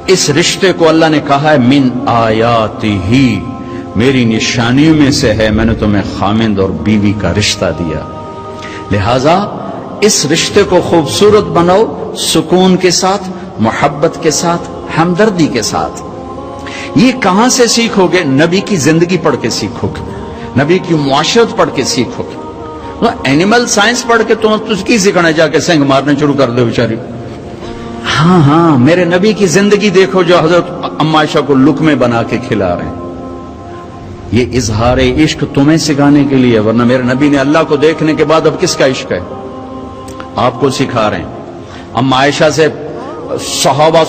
اس رشتے کو اللہ نے کہا ہے من آیاتہی، میری نشانیوں میں سے ہے، میں نے تمہیں خامند اور بیوی کا رشتہ دیا، لہذا اس رشتے کو خوبصورت بناؤ، سکون کے ساتھ، محبت کے ساتھ، ہمدردی کے ساتھ۔ یہ کہاں سے سیکھو گے؟ نبی کی زندگی پڑھ کے سیکھو گے، نبی کی معاشرت پڑھ کے سیکھو گے۔ اینیمل سائنس پڑھ کے تم تجھ کی سیکھنا جا کے سنگ مارنے شروع کر دو بیچاری۔ ہاں میرے نبی کی زندگی دیکھو جو حضرت ام عائشہ کو لقمے بنا کے کھلا رہے ہیں، یہ اظہار عشق تمہیں سکھانے کے لیے، ورنہ میرے نبی نے اللہ کو دیکھنے کے بعد اب کس کا عشق ہے؟ آپ کو سکھا رہے ہیں۔ ام عائشہ سے صحابہ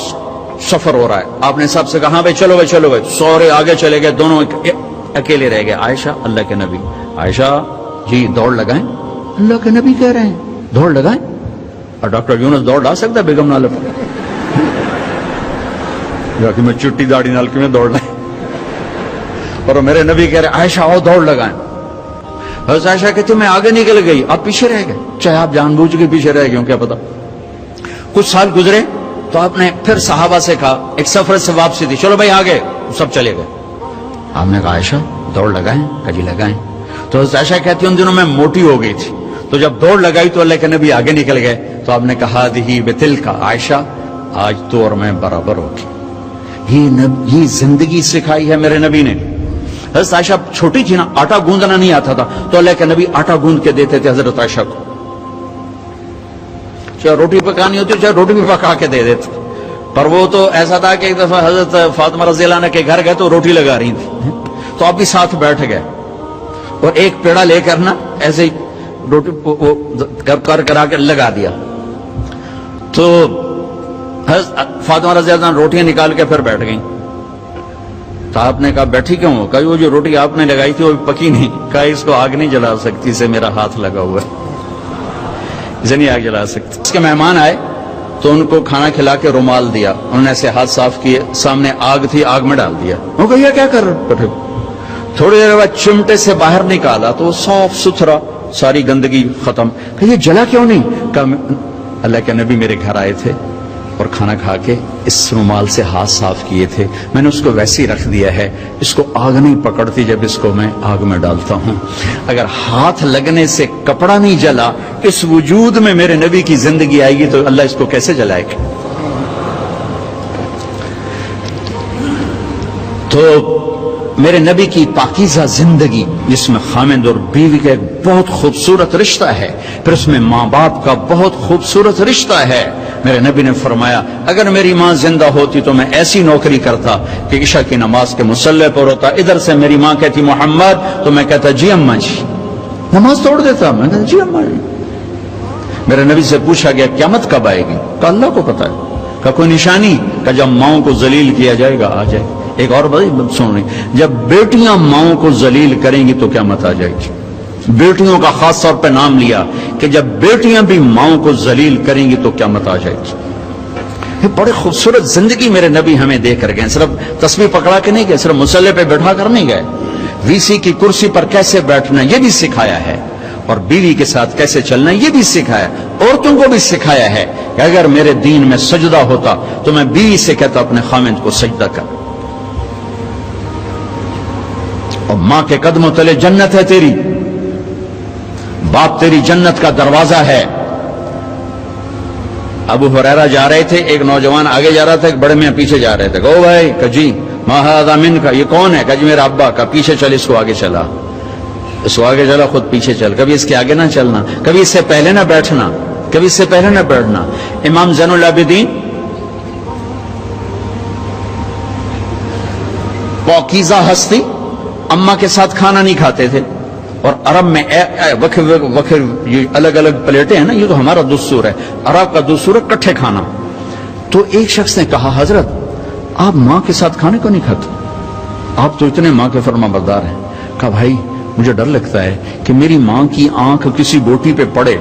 سفر ہو رہا ہے، آپ نے سب سے کہا بھائی چلو بھائی، سورے آگے چلے گئے، دونوں اکیلے رہ گئے۔ عائشہ، اللہ کے نبی، عائشہ جی دوڑ لگائیں، اللہ کے نبی کہہ رہے ہیں دوڑ لگائیں، اور ڈاکٹر یونس دوڑ لا سکتا بیگم نالے پر؟ کہ میں چٹی داڑھی نال میں دوڑ لائیں، اور میرے نبی کہہ رہے عائشہ آؤ دوڑ لگائیں۔ حضرت عائشہ کہتی میں آگے نکل گئی، آپ پیچھے رہ گئے، چاہے آپ جان بوجھ کے پیچھے رہ گئے، کیا پتا۔ کچھ سال گزرے تو آپ نے پھر صحابہ سے کہا، ایک سفر سے واپسی تھی، چلو بھائی آگے، سب چلے گئے۔ آپ نے کہا عائشہ دوڑ لگائیں، کجی لگائیں۔ تو حضرت عائشہ کہتی ان دنوں میں موٹی ہو گئی تھی، تو جب دوڑ لگائی تو اللہ کے نبی آگے نکل گئے، تو آپ نے کہا دہی بتل کا، عائشہ آج تو اور میں برابر ہوگی۔ یہ زندگی سکھائی ہے میرے نبی نے۔ حضرت عائشہ چھوٹی تھی نا، آٹا گوندنا نہیں آتا تھا، تو اللہ کے نبی آٹا گوند کے دیتے تھے حضرت عائشہ کو، چاہے روٹی پکانی ہوتی چاہے روٹی بھی پکا کے دے دیتے۔ پر وہ تو ایسا تھا کہ ایک دفعہ حضرت فاطمہ رضی اللہ عنہ کے گھر گئے تو روٹی لگا رہی تھی، تو آپ بھی ساتھ بیٹھ گئے، اور ایک پیڑا لے کر نا ایسے ہی روٹی کرا کے لگا دیا۔ تو فاطمہ رضی اللہ عنہ روٹیاں نکال کے پھر بیٹھ گئیں۔ تو آپ نے کہا بیٹھی کیوں ہو؟ کہا وہ جو روٹی آپ نے لگائی تھی وہ پکی نہیں۔ کہا اس کو آگ نہیں جلا سکتی، اسے میرا ہاتھ لگا ہوا ہے، اسے نہیں آگ جلا سکتی۔ اس کے مہمان آئے تو ان کو کھانا کھلا کے رومال دیا، انہوں نے ایسے ہاتھ صاف کیے، سامنے آگ تھی، آگ میں ڈال دیا۔ وہ کہا یہ کیا کر رہے؟ تھوڑی دیر بعد چمٹے سے باہر نکالا تو وہ صاف ستھرا، ساری گندگی ختم۔ کہ یہ جلا کیوں نہیں؟ کہا اللہ کے نبی میرے گھر آئے تھے اور کھانا کھا کے اس رومال سے ہاتھ صاف کیے تھے، میں نے اس کو ویسے ہی رکھ دیا ہے، اس کو آگ نہیں پکڑتی جب اس کو میں آگ میں ڈالتا ہوں۔ اگر ہاتھ لگنے سے کپڑا نہیں جلا، اس وجود میں میرے نبی کی زندگی آئے گی تو اللہ اس کو کیسے جلائے گا؟ تو میرے نبی کی پاکیزہ زندگی جس میں خامند اور بیوی کا ایک بہت خوبصورت رشتہ ہے، پھر اس میں ماں باپ کا بہت خوبصورت رشتہ ہے۔ میرے نبی نے فرمایا اگر میری ماں زندہ ہوتی تو میں ایسی نوکری کرتا کہ عشاء کی نماز کے مصلی پر ہوتا، ادھر سے میری ماں کہتی محمد تو میں کہتا جی اماں جی، نماز توڑ دیتا، میں کہتا جی اماں جی۔ میرے نبی سے پوچھا گیا قیامت کب آئے گی؟ کہا اللہ کو پتا ہے۔ کہا کوئی نشانی؟ کہا جب ماؤں کو ذلیل کیا جائے گا آ جائے۔ ایک اور بات سن رہی، جب بیٹیاں ماؤں کو ذلیل کریں گی تو قیامت آ جائے گی۔ بیٹیوں کا خاص طور پہ نام لیا کہ جب بیٹیاں بھی ماؤں کو ذلیل کریں گی تو قیامت آ جائے گی۔ یہ بڑی خوبصورت زندگی میرے نبی ہمیں دے کر گئے، صرف تسبیح پکڑا کے نہیں گئے، صرف مصلی پہ بیٹھا کر نہیں گئے، وی سی کی کرسی پر کیسے بیٹھنا یہ بھی سکھایا ہے، اور بیوی کے ساتھ کیسے چلنا یہ بھی سکھایا، عورتوں کو بھی سکھایا ہے کہ اگر میرے دین میں سجدہ ہوتا تو میں بیوی سے کہتا اپنے خامند کو سجدہ کر، اور ماں کے قدموں تلے جنت ہے تیری، باپ تیری جنت کا دروازہ ہے۔ ابو ہریرہ جا رہے تھے، ایک نوجوان آگے جا رہا تھا، ایک بڑے میاں پیچھے جا رہے تھے، کہو بھائی، کہ جی ما ھذا منک، یہ کون ہے؟ کہ جی میرا ابا۔ کا پیچھے چل، اس کو آگے چلا، اس کو آگے چلا، خود پیچھے چل، کبھی اس کے آگے نہ چلنا، کبھی اس سے پہلے نہ بیٹھنا، کبھی اس سے پہلے نہ بیٹھنا۔ امام زین العابدین پاکیزہ ہستی، اماں کے ساتھ کھانا نہیں کھاتے تھے، اور عرب میں وکر الگ الگ پلیٹیں ہیں نا، یہ تو ہمارا دستور ہے، عرب کا دستور ہے کٹھے کھانا۔ تو ایک شخص نے کہا حضرت آپ ماں کے ساتھ کھانے کو نہیں کھاتے، آپ تو اتنے ماں کے فرما بردار ہیں۔ کہا بھائی مجھے ڈر لگتا ہے کہ میری ماں کی آنکھ کسی بوٹی پہ پڑے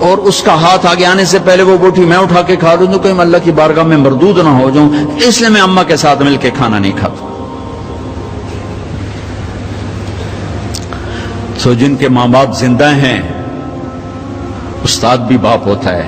اور اس کا ہاتھ آگے آنے سے پہلے وہ بوٹی میں اٹھا کے کھا دوں تو کہیں اللہ کی بارگاہ میں مردود نہ ہو جاؤں، اس لیے میں اماں کے ساتھ مل کے کھانا نہیں کھاتا۔ تو جن کے ماں باپ زندہ ہیں، استاد بھی باپ ہوتا ہے،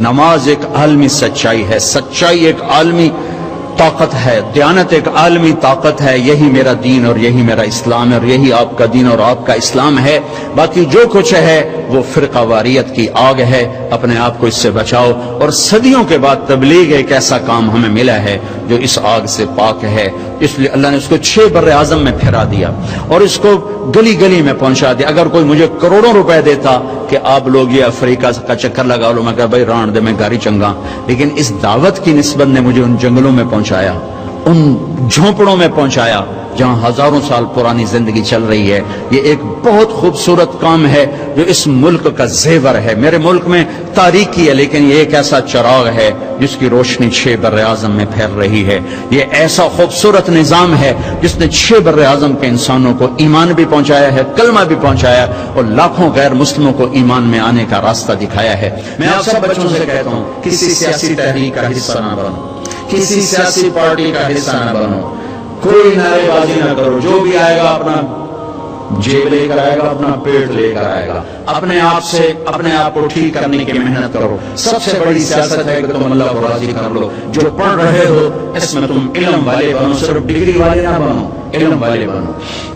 نماز ایک عالمی سچائی ہے، سچائی ایک عالمی طاقت ہے، دیانت ایک عالمی طاقت ہے. یہی میرا دین اور یہی میرا اسلام ہے اور یہی آپ کا دین اور آپ کا اسلام ہے. باقی جو کچھ ہے وہ فرقہ واریت کی آگ ہے، اپنے آپ کو اس سے بچاؤ. اور صدیوں کے بعد تبلیغ ایک ایسا کام ہمیں ملا ہے جو اس آگ سے پاک ہے، اس لیے اللہ نے اس کو 6 بر اعظم میں پھیرا دیا اور اس کو گلی گلی میں پہنچا دیا. اگر کوئی مجھے کروڑوں روپے دیتا کہ آپ لوگ یہ افریقہ کا چکر لگا لو، میں کہا بھائی ران دے میں گاڑی چنگا، لیکن اس دعوت کی نسبت نے مجھے ان جنگلوں میں پہنچایا، ان جھونپڑوں میں پہنچایا جہاں ہزاروں سال پرانی زندگی چل رہی ہے. یہ ایک بہت خوبصورت کام ہے جو اس ملک کا زیور ہے. میرے ملک میں تاریکی ہے لیکن یہ ایک ایسا چراغ ہے جس کی روشنی 6 بر اعظم میں پھیل رہی ہے. یہ ایسا خوبصورت نظام ہے جس نے 6 بر اعظم کے انسانوں کو ایمان بھی پہنچایا ہے، کلمہ بھی پہنچایا اور لاکھوں غیر مسلموں کو ایمان میں آنے کا راستہ دکھایا ہے. میں آپ سب بچوں سے کہتا ہوں کسی سیاسی تحریک کا حصہ نہ بنو، کسی سیاسی پارٹی کا حصہ نہ بنو، کوئی نعرے بازی نہ کرو. جو بھی آئے گا اپنا جیب لے کر آئے گا، اپنا پیٹ لے کر آئے گا. اپنے آپ سے اپنے آپ کو ٹھیک کرنے کی محنت کرو. سب سے بڑی سیاست ہے کہ تم اللہ کو راضی کر لو. جو پڑھ رہے ہو اس میں تم علم والے بنو، صرف ڈگری والے نہ بنو، علم والے بنو.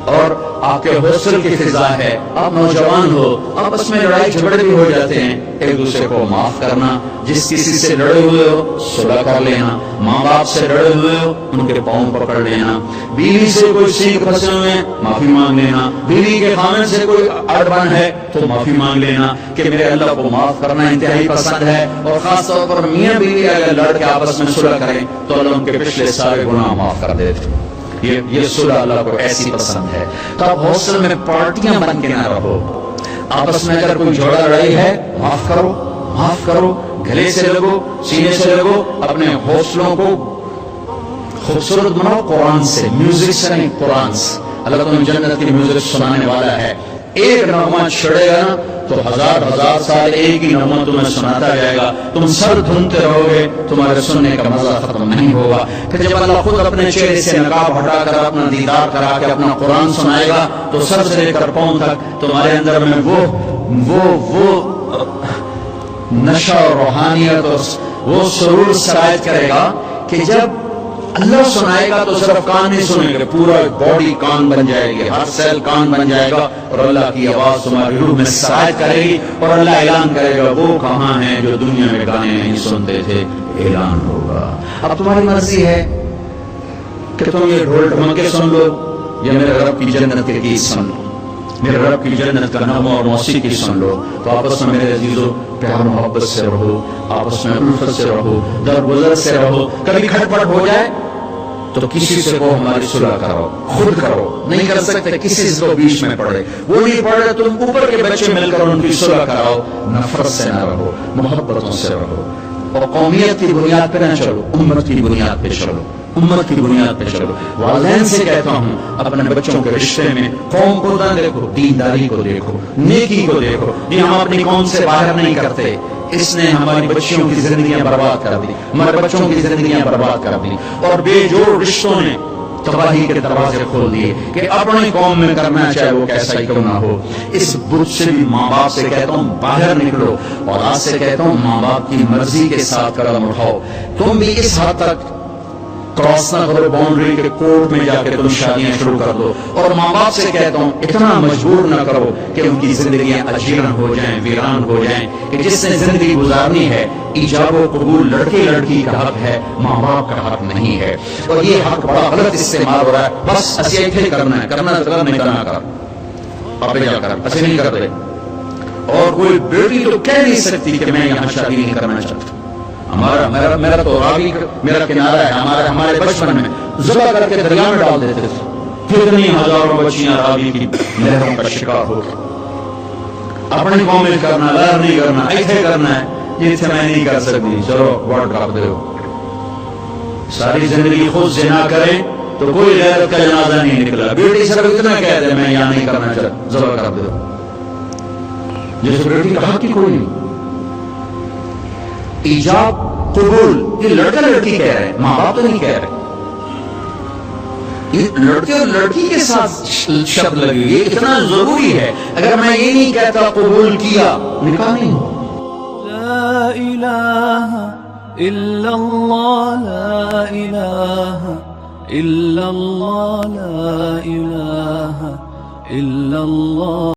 اور آپ کے حوصل کی فضا ہے، آپ نوجوان ہو، آپس میں لڑائی جھگڑے بھی ہو جاتے ہیں، ایک دوسرے کو معاف کرنا. جس کسی سے لڑے ہوئے ہو صلح کر لینا، ماں باپ سے لڑے ہوئے ہو ان کے پاؤں پکڑ لینا، بیوی سے کوئی سینگ پھنسے ہوئے ہیں معافی مانگ لینا، بیوی کے خامن سے کوئی اڑبن ہے تو معافی مانگ لینا کہ میرے اللہ کو معاف کرنا انتہائی پسند ہے. اور خاص طور پر میاں بیوی اگر لڑ کے آپس میں صلح کریں تو اللہ ان کے پچھلے سارے گناہ معاف کر دیتے. یہ صلح اللہ کو ایسی پسند ہے. تو آپ حوصلے میں پارٹیاں بن کے نہ رہو. آپس میں اگر کوئی جھگڑا لڑائی ہے معاف کرو، معاف کرو، گلے سے لگو، سینے سے لگو. اپنے حوصلوں کو خوبصورت بناؤ قرآن سے، میوزک سے نہیں، قرآن سے. اللہ تمہیں جنت کی میوزک سنانے والا ہے. ایک نغمہ چھڑے گا نا تو ہزار ہزار سال ایک ہی نغمہ تمہیں سناتا جائے گا. تم سر دھنتے رہو گے، تمہارے سننے کا مزہ ختم نہیں ہوگا. پھر جب اللہ خود اپنے چہرے سے نقاب ہٹا کر اپنا دیدار کرا کے اپنا قرآن سنائے گا تو سر سے لے کر پاؤں تک تمہارے اندر میں وہ نشہ اور روحانیت اور وہ سرور سرایت کرے گا کہ جب اللہ سنائے گا تو صرف کان نہیں سنیں گے، پورا باڈی کان بن جائے گی، ہر سیل کان بن جائے گا اور اللہ کی آواز تمہاری روح میں سرایت کرے گی اور اللہ اعلان کرے گا وہ کہاں ہیں جو دنیا میں گانے نہیں سنتے تھے. اعلان ہوگا. اب تمہاری مرضی ہے کہ تم یہ ڈھول ڈھمکے سن لو یا میرے رب کی جنت کے گیت سن لو، میرے رب کی جنت کا نغمہ اور موسیقی سن لو. تو آپس میں میرے عزیزو پیار محبت سے رہو، آپس میں الفت سے رہو، درگزر سے رہو. کبھی کھٹپٹ ہو جائے تو کسی سے کو ہماری صلح کرو، خود کرو. نہیں کر سکتے کسی سے کو بیچ میں پڑے، وہ نہیں پڑے تم اوپر کے بچے مل کر ان کی صلح کراؤ. نفرت سے نہ رہو، محبتوں سے رہو. اور قومیت کی بنیاد پہ نہ چلو، امت کی بنیاد پہ چلو، امت کی بنیاد پہ چلو. والدین سے کہتا ہوں اپنے بچوں کے رشتے میں قوم کو نہ دیکھو، دینداری کو دیکھو، نیکی کو دیکھو. یہ ہم اپنی قوم سے باہر نہیں کرتے. اس نے ہماری بچیوں کی زندگیاں برباد کر دی، ہمارے بچوں کی زندگیاں برباد کر دی اور بے جوڑ رشتوں نے تباہی کے دروازے کھول دیے کہ اپنی قوم میں کرنا چاہے وہ کیسا ہی کیوں نہ ہو. اس بت سے بھی ماں باپ سے کہتا ہوں باہر نکلو. اور آج سے کہتا ہوں ماں باپ کی مرضی کے ساتھ قدم اٹھاؤ. تم بھی اس حد تک کراس نہ کرو باؤنڈری کے کورٹ میں جا کے تم شادیاں شروع کر دو. اور ماں باپ سے کہتا ہوں اتنا مجبور نہ کرو کہ ان کی زندگیاں اجیرن ہو جائیں، ویران ہو جائیں. کہ جس نے زندگی گزارنی ہے ایجاب و قبول لڑکے لڑکی کا حق ہے، ماں باپ کا حق نہیں ہے. اور یہ حق بڑا غلط استعمال ہو رہا ہے. بس ایسے ہی کرنا ہے، کرنا تو کر، نہیں کرنا کر، پاپے جا کر ایسے نہیں کرتے. اور کوئی بیٹی تو کہہ نہیں سکتی کہ میں یہاں شادی نہیں کرنا چاہتا. میرا تو راوی میرا کنارہ ہے. ہمارے بچپن میں ذبح کر کے دریا میں ڈال دیتے تھے. کتنی ہزاروں بچیاں راوی کی لہروں کا شکار ہو گئی. اپنی قوم میں کرنا، لہر نہیں کرنا، ایسے کرنا ہے جیسے میں نہیں کر سکتی. چلو ووٹ کر دو. ساری زندگی خود زنا کریں تو کوئی غیرت کا جنازہ نہیں نکلا. بیٹی صرف اتنا کہہ دے میں یہاں نہیں کرنا چاہتا، ذبح کر دو. جس بیٹی کا حق ہی کوئی نہیں. ایجاب قبول یہ لڑکا لڑکی کہہ رہے ہیں، ماں باپ تو نہیں کہہ رہے. یہ لڑکے اور لڑکی کے ساتھ شبد لگی، یہ اتنا ضروری ہے. اگر میں یہ نہیں کہتا قبول کیا، نکاح نہیں ہو. إله إلا الله لا إله إلا الله لا إله إلا الله